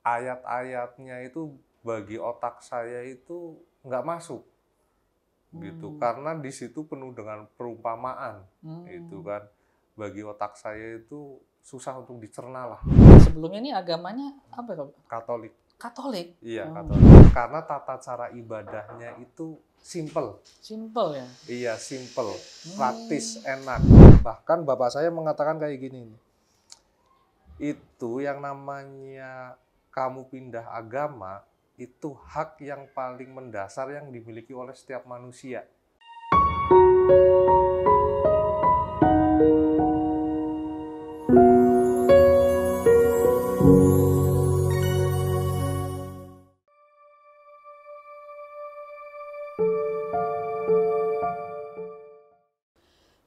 ayat-ayatnya itu bagi otak saya itu nggak masuk gitu, karena di situ penuh dengan perumpamaan itu kan, bagi otak saya itu susah untuk dicerna lah. Sebelumnya ini agamanya apa ya? Katolik. Katolik? Iya, Katolik. Karena tata cara ibadahnya itu simple. Simple ya? Iya, simple, praktis, enak. Bahkan bapak saya mengatakan kayak gini, itu yang namanya kamu pindah agama, itu hak yang paling mendasar yang dimiliki oleh setiap manusia.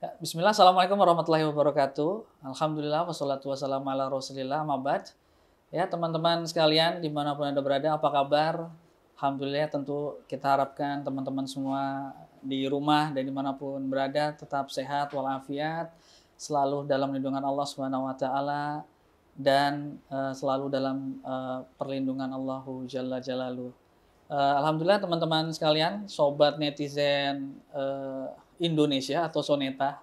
Ya, Bismillah, Assalamualaikum warahmatullahi wabarakatuh. Alhamdulillah, wassalatu wassalamu ala rasulillah, mabad. Ya, teman-teman sekalian, dimanapun Anda berada, apa kabar? Alhamdulillah, tentu kita harapkan teman-teman semua di rumah dan dimanapun berada, tetap sehat walafiat, selalu dalam lindungan Allah Subhanahu wa Ta'ala, dan selalu dalam perlindungan Allahu Jalla Jalaluh. Alhamdulillah teman-teman sekalian, sobat netizen Indonesia atau Soneta.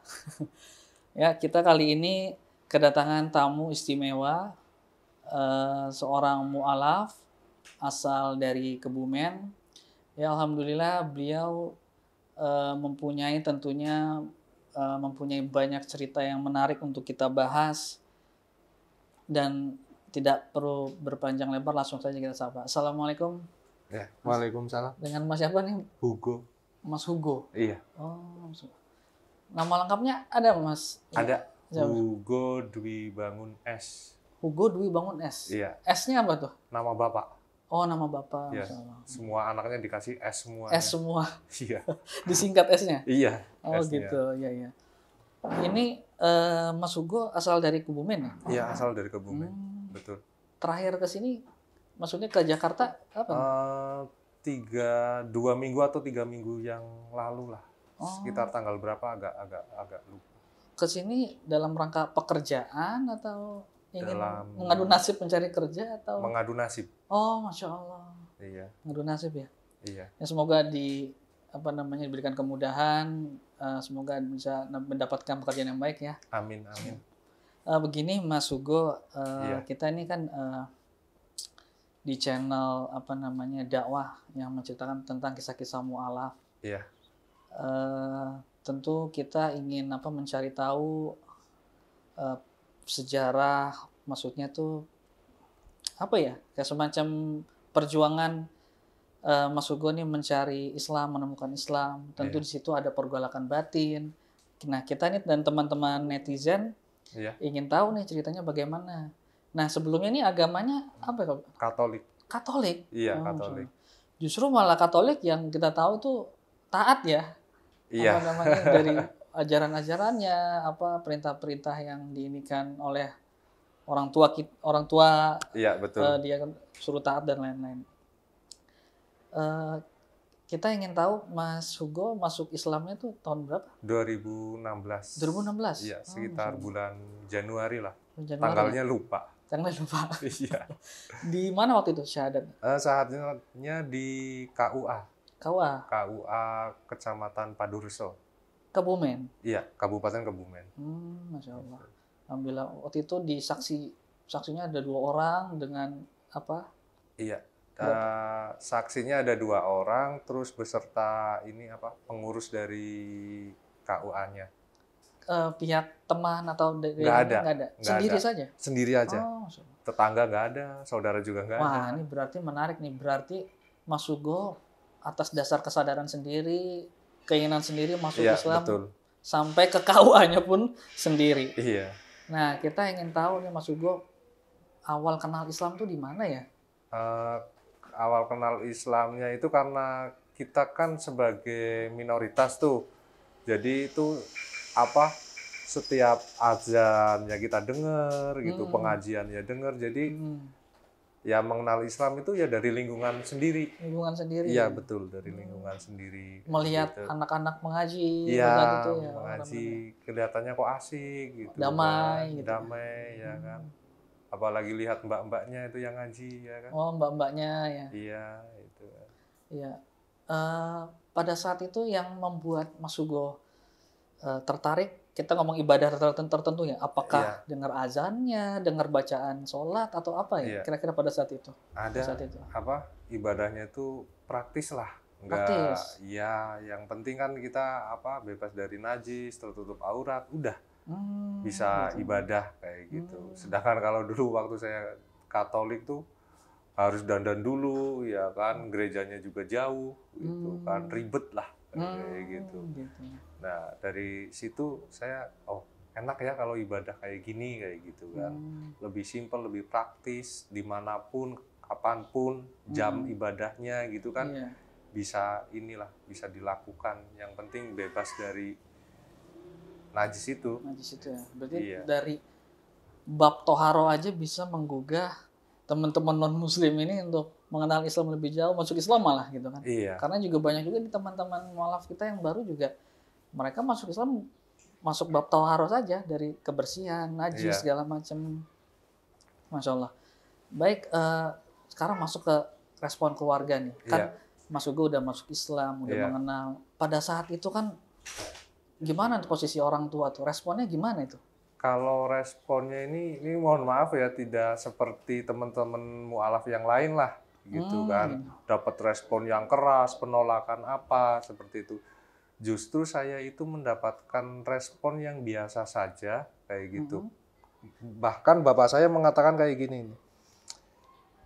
Ya, kita kali ini kedatangan tamu istimewa, seorang mu'alaf asal dari Kebumen. Ya, alhamdulillah beliau mempunyai mempunyai banyak cerita yang menarik untuk kita bahas, dan tidak perlu berpanjang lebar, langsung saja kita sapa. Assalamualaikum. Ya, waalaikumsalam. Dengan Mas siapa nih? Hugo. Mas Hugo. Iya. Oh, nama lengkapnya ada Mas? Ada. Ya. Hugo Dwi Bangun S. Hugo Dwi Bangun S. Iya. S-nya apa tuh? Nama bapak. Oh, nama bapak. Iya. Semua anaknya dikasih S semua. S semua. Iya. Disingkat S-nya? Iya. Oh S-nya. Gitu, iya. Ini Mas Hugo asal dari Kebumen ya? Iya, asal dari Kebumen. Betul. Terakhir ke sini, maksudnya ke Jakarta apa? 2 minggu atau 3 minggu yang lalu lah. Sekitar tanggal berapa agak lupa. Ke sini dalam rangka pekerjaan atau ingin mengadu nasib mencari kerja atau? Mengadu nasib. Oh, Masya Allah. Iya. Mengadu nasib ya? Iya. Ya, semoga diberikan kemudahan, semoga bisa mendapatkan pekerjaan yang baik ya. Amin. Begini Mas Hugo, iya. Kita ini kan di channel dakwah yang menceritakan tentang kisah-kisah mu'alaf. Iya. Tentu kita ingin mencari tahu sejarah, maksudnya tuh kayak semacam perjuangan Mas Hugo nih mencari Islam, menemukan Islam. Tentu di situ ada pergolakan batin. Nah, kita nih dan teman-teman netizen ingin tahu nih ceritanya bagaimana. Nah, sebelumnya ini agamanya apa ya? Katolik. Katolik? Iya, Katolik. Justru malah Katolik yang kita tahu itu taat ya. Iya. Dari ajaran-ajarannya, perintah-perintah yang diinikan oleh orang tua. Iya, betul. Dia kan suruh taat dan lain-lain. Kita ingin tahu Mas Hugo masuk Islamnya tuh tahun berapa? 2016. 2016? Iya, sekitar bulan Januari lah. Januari. Tanggalnya lupa. Iya. Di mana waktu itu syahadat? Syahadatnya di KUA. KUA Kecamatan Padureso. Kebumen? Iya, Kabupaten Kebumen. Masya Allah. Alhamdulillah. Waktu itu saksinya ada 2 orang dengan apa? Iya. Saksinya ada 2 orang, terus beserta pengurus dari KUA-nya. Pihak teman atau nggak ada. Sendiri saja? Sendiri aja. Oh, tetangga nggak ada, saudara juga nggak ada. Wah, ini berarti menarik nih. Berarti Mas Hugo atas dasar kesadaran sendiri, keinginan sendiri masuk Islam, betul. Sampai ke KUA-nya pun sendiri. Iya. Nah, kita ingin tahu nih Mas Hugo, awal kenal Islam tuh di mana ya? Awal kenal Islamnya itu karena kita kan sebagai minoritas tuh, jadi itu setiap azan ya kita dengar gitu, pengajian ya dengar, jadi ya mengenal Islam itu ya dari lingkungan sendiri. Iya, betul, dari lingkungan sendiri. Melihat gitu. Anak-anak mengaji, gitu ya, mengaji, kelihatannya kok asik gitu. Damai kan. Damai ya kan. apalagi lihat mbak-mbaknya itu yang ngaji ya kan. Oh, mbak-mbaknya ya. Iya itu. Iya. Pada saat itu yang membuat Mas Hugo tertarik, kita ngomong ibadah tertentu ya, apakah Iya. dengar azannya, dengar bacaan sholat atau apa ya? Iya. Kira-kira pada saat itu? Ada Pada saat itu. apa ibadahnya itu praktis lah. Enggak, Praktis. ya yang penting kan kita apa bebas dari najis, tertutup aurat, udah bisa Gitu. ibadah kayak gitu. Sedangkan kalau dulu waktu saya Katolik tuh harus dandan dulu ya kan, gerejanya juga jauh gitu kan, ribet lah kayak gitu. Gitu. Nah, dari situ saya enak ya kalau ibadah kayak gini kayak gitu kan. Lebih simpel, lebih praktis, dimanapun, kapanpun, jam ibadahnya gitu kan. Iya. Bisa bisa dilakukan. Yang penting bebas dari najis itu. Najis itu ya. Berarti Iya. dari bab toharo aja bisa menggugah teman-teman non-muslim ini untuk mengenal Islam lebih jauh, masuk Islam malah gitu kan. Iya. Karena juga banyak juga di teman-teman mualaf kita yang baru juga, mereka masuk Islam masuk bab toharo saja, dari kebersihan, najis, Iya. segala macam. Masya Allah. Baik, sekarang masuk ke respon keluarga nih. Kan Iya. Mas Hugo udah masuk Islam, udah Iya. mengenal. Pada saat itu kan gimana posisi orang tua tuh? Responnya gimana itu? Kalau responnya ini mohon maaf ya, tidak seperti teman-teman mualaf yang lain lah gitu kan. Dapat respon yang keras, penolakan apa seperti itu. Justru saya itu mendapatkan respon yang biasa saja kayak gitu. Bahkan bapak saya mengatakan kayak gini,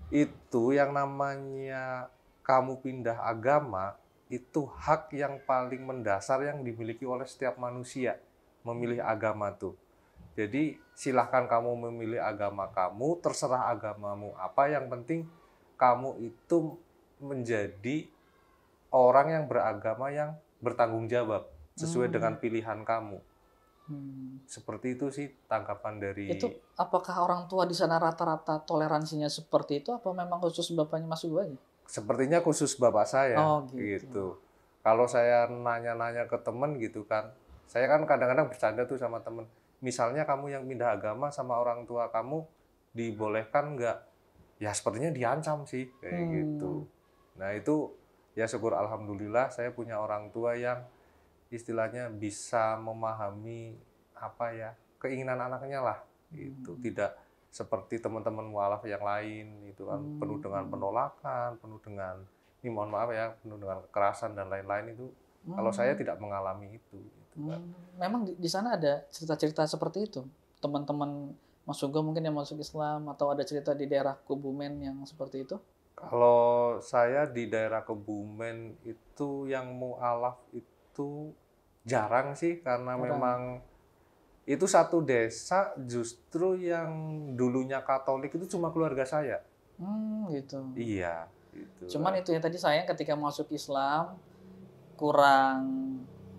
itu yang namanya kamu pindah agama itu hak yang paling mendasar yang dimiliki oleh setiap manusia, memilih agama tuh. Jadi silahkan kamu memilih agama kamu, terserah agamamu apa, yang penting kamu itu menjadi orang yang beragama yang bertanggung jawab sesuai dengan pilihan kamu. Seperti itu sih tanggapan dari... Itu apakah orang tua di sana rata-rata toleransinya seperti itu, apa memang khusus bapaknya Mas Hugo aja? Sepertinya khusus bapak saya. Oh, gitu. Kalau saya nanya-nanya ke temen gitu kan, saya kan kadang-kadang bercanda tuh sama temen. Misalnya kamu yang pindah agama sama orang tua kamu, dibolehkan nggak? Ya sepertinya diancam sih, kayak gitu. Nah itu ya syukur alhamdulillah saya punya orang tua yang istilahnya bisa memahami apa ya keinginan anaknya lah, gitu. Tidak seperti teman-teman mualaf yang lain itu kan penuh dengan penolakan, penuh dengan ini mohon maaf ya, penuh dengan kekerasan dan lain-lain itu. Kalau saya tidak mengalami itu. Gitu kan. Memang di sana ada cerita-cerita seperti itu, teman-teman Mas Hugo mungkin yang masuk Islam, atau ada cerita di daerah Kebumen yang seperti itu? Kalau saya di daerah Kebumen itu yang mualaf itu jarang sih, karena memang itu satu desa justru yang dulunya Katolik itu cuma keluarga saya. Gitu. Iya. Gitu. Cuman itu ya tadi saya ketika masuk Islam kurang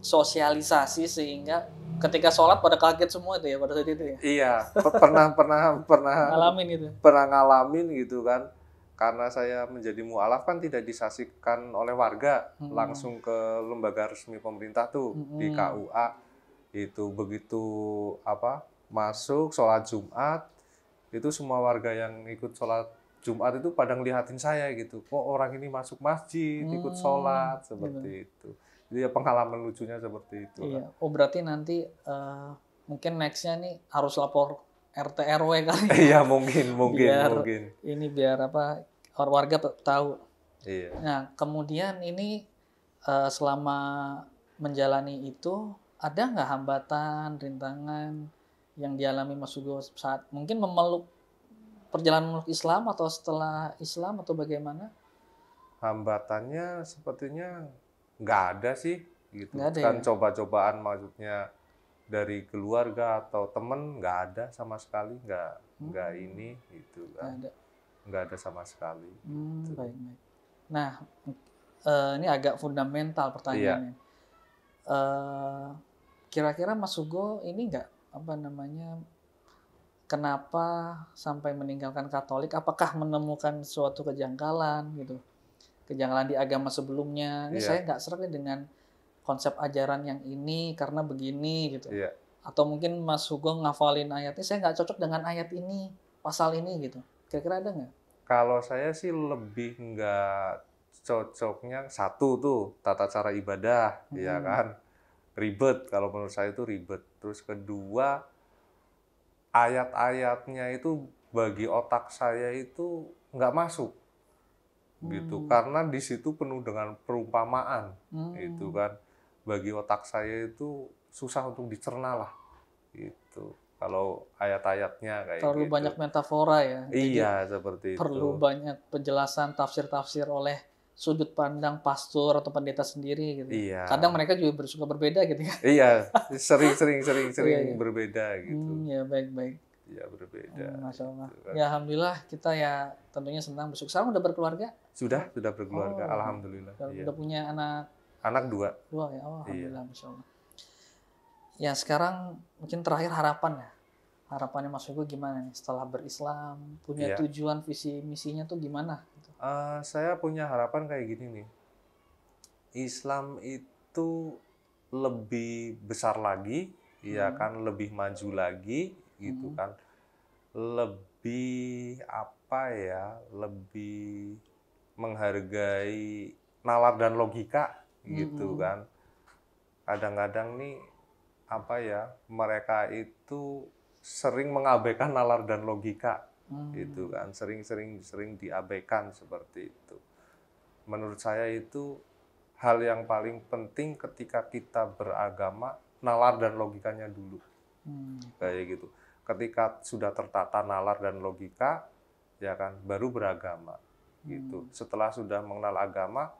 sosialisasi sehingga ketika sholat pada kaget semua itu ya pada saat itu ya. Iya, pernah Ngalamin gitu. Pernah ngalamin gitu kan. Karena saya menjadi mualaf kan tidak disaksikan oleh warga, langsung ke lembaga resmi pemerintah tuh di KUA. Itu begitu masuk sholat Jumat, itu semua warga yang ikut sholat Jumat itu pada ngelihatin saya gitu, kok orang ini masuk masjid ikut sholat seperti itu. Jadi ya pengalaman lucunya seperti itu. Iya. Oh berarti nanti mungkin nextnya nih harus lapor RT RW kali. Iya mungkin. Ini biar warga tahu. Iya. Nah kemudian ini selama menjalani itu ada nggak hambatan, rintangan yang dialami Mas Hugo saat mungkin perjalanan Islam atau setelah Islam atau bagaimana? Hambatannya sepertinya nggak ada sih, gitu. Nggak ada, Kan ya? coba-cobaan maksudnya dari keluarga atau temen nggak ada sama sekali, nggak ini gitu kan. Nggak ada sama sekali. Gitu. Baik. Nah ini agak fundamental pertanyaannya. Kira-kira Mas Hugo ini nggak kenapa sampai meninggalkan Katolik? Apakah menemukan suatu kejanggalan gitu? Kejanggalan di agama sebelumnya. Ini saya nggak serak dengan konsep ajaran yang ini karena begini gitu. Iya. Atau mungkin Mas Hugo ngafalin ayatnya, saya nggak cocok dengan ayat ini. pasal ini gitu? Kira-kira ada nggak? Kalau saya sih lebih nggak cocoknya satu tuh tata cara ibadah, ya kan, ribet. Kalau menurut saya itu ribet. Terus kedua, ayat-ayatnya itu bagi otak saya itu nggak masuk, gitu. Karena di situ penuh dengan perumpamaan, itu kan. Bagi otak saya itu susah untuk dicerna lah, gitu. Kalau ayat-ayatnya kayak Terlalu gitu. banyak metafora ya. Iya, seperti Perlu itu. banyak penjelasan tafsir-tafsir oleh sudut pandang pastor atau pendeta sendiri gitu. Iya. Kadang mereka juga suka berbeda gitu ya. Iya, sering Iya. berbeda gitu. Ya baik-baik. Iya, berbeda. Masya Allah. gitu kan. Ya alhamdulillah kita ya tentunya senang bersyukur. Sekarang udah berkeluarga? Sudah berkeluarga, Oh, alhamdulillah. Iya. Udah punya anak Anak 2. ya. Oh, alhamdulillah, Masya Allah. Ya sekarang mungkin terakhir harapan ya. Harapannya Mas Hugo gimana nih setelah berislam? Punya Iya. tujuan visi misinya tuh gimana? Gitu. Saya punya harapan kayak gini nih. Islam itu lebih besar lagi, ya kan, lebih maju lagi, gitu kan. Lebih apa ya? Lebih menghargai nalar dan logika, gitu kan. Kadang-kadang nih apa ya? Mereka itu sering mengabaikan nalar dan logika, gitu kan. Sering diabaikan seperti itu. Menurut saya itu hal yang paling penting ketika kita beragama, nalar dan logikanya dulu. Kayak gitu. Ketika sudah tertata nalar dan logika, ya kan, baru beragama. Gitu. Setelah sudah mengenal agama,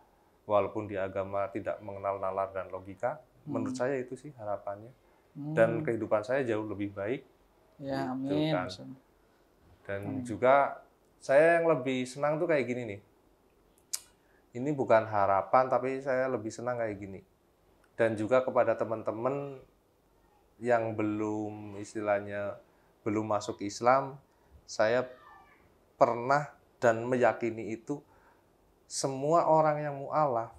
walaupun di agama tidak mengenal nalar dan logika, menurut saya itu sih harapannya. Dan kehidupan saya jauh lebih baik. Ya, gitu amin. kan. Dan juga saya yang lebih senang tuh kayak gini nih. Ini bukan harapan, tapi saya lebih senang kayak gini. Dan juga kepada teman-teman yang belum, istilahnya, belum masuk Islam, saya pernah dan meyakini itu, semua orang yang mu'alaf,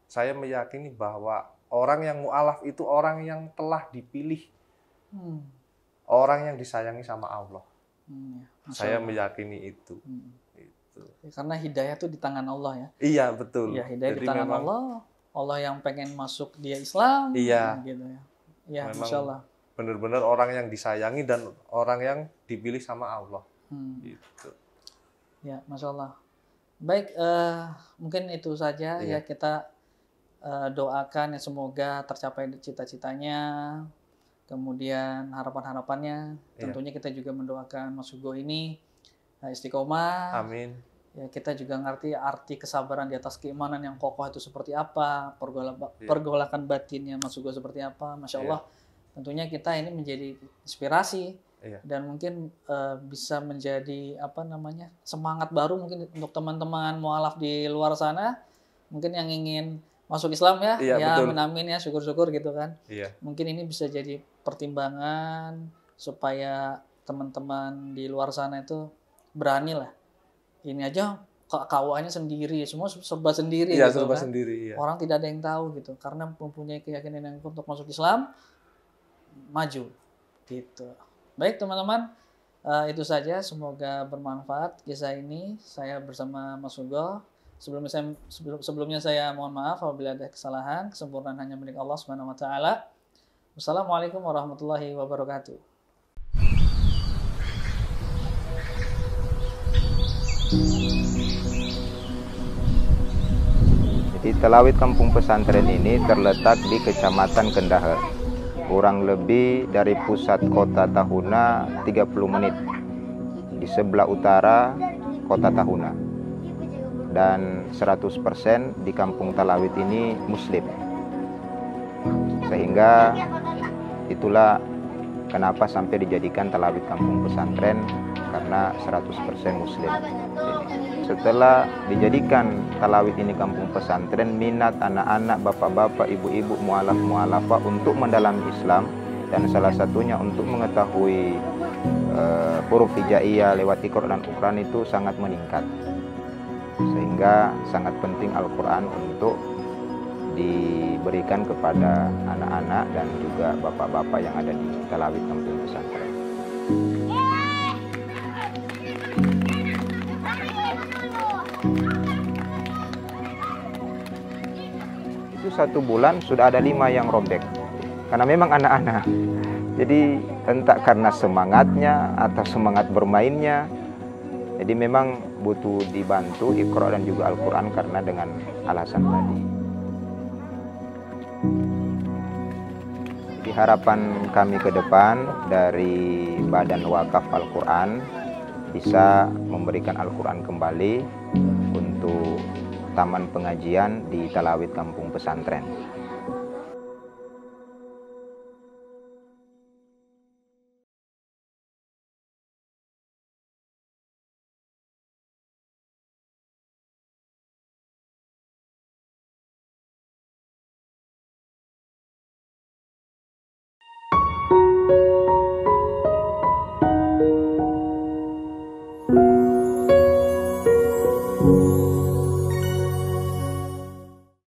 saya meyakini bahwa orang yang mu'alaf itu orang yang telah dipilih. Orang yang disayangi sama Allah. Saya meyakini itu. Karena hidayah itu di tangan Allah ya. Iya, betul. Iya, hidayah Jadi di tangan memang, Allah. Allah yang pengen masuk dia Islam. Iya. Gitu ya. Ya, memang Masya Allah. benar-benar orang yang disayangi dan orang yang dipilih sama Allah. Gitu. Ya, Masya Allah. Baik, mungkin itu saja ya kita doakan ya semoga tercapai cita-citanya. Kemudian harapan-harapannya, tentunya kita juga mendoakan Mas Hugo ini istiqomah. Amin. Ya, kita juga ngerti arti kesabaran di atas keimanan yang kokoh itu seperti apa, pergolakan batinnya Mas Hugo seperti apa. Masya Allah, tentunya kita ini menjadi inspirasi dan mungkin bisa menjadi semangat baru mungkin untuk teman-teman mualaf di luar sana, mungkin yang ingin masuk Islam ya, betul. Amin ya, syukur-syukur gitu kan. Iya. Mungkin ini bisa jadi pertimbangan supaya teman-teman di luar sana itu berani lah. Ini aja KUA-nya sendiri, semua serba sendiri. Iya, gitu serba kan. sendiri. Iya. Orang tidak ada yang tahu gitu, karena mempunyai keyakinan yang untuk masuk Islam, maju gitu. Baik teman-teman, itu saja. Semoga bermanfaat kisah ini. Saya bersama Mas Hugo. Sebelumnya saya mohon maaf apabila ada kesalahan. Kesempurnaan hanya milik Allah Subhanahu wa taala. Wassalamualaikum warahmatullahi wabarakatuh. Jadi Talawid Kampung Pesantren ini terletak di Kecamatan Kendaher. Kurang lebih dari pusat kota Tahuna 30 menit. Di sebelah utara kota Tahuna. Dan 100% di Kampung Talawid ini Muslim. Sehingga itulah kenapa sampai dijadikan Talawid Kampung Pesantren, karena 100% Muslim. Setelah dijadikan Talawid ini kampung pesantren, minat anak-anak, bapak-bapak, ibu-ibu, mu'alaf-mu'alafah untuk mendalami Islam, dan salah satunya untuk mengetahui huruf hijaiyah lewat Iqra dan Ukran itu sangat meningkat. Sehingga sangat penting Al-Quran untuk diberikan kepada anak-anak dan juga bapak-bapak yang ada di Talawid Kampung Pesantren. Itu 1 bulan sudah ada 5 yang robek. Karena memang anak-anak. Jadi entah karena semangatnya atau semangat bermainnya. Jadi memang butuh dibantu Iqra dan juga Al-Quran karena dengan alasan tadi. Jadi harapan kami ke depan dari Badan Wakaf Al-Quran bisa memberikan Al-Quran kembali untuk taman pengajian di Talawid Kampung Pesantren. Thank you.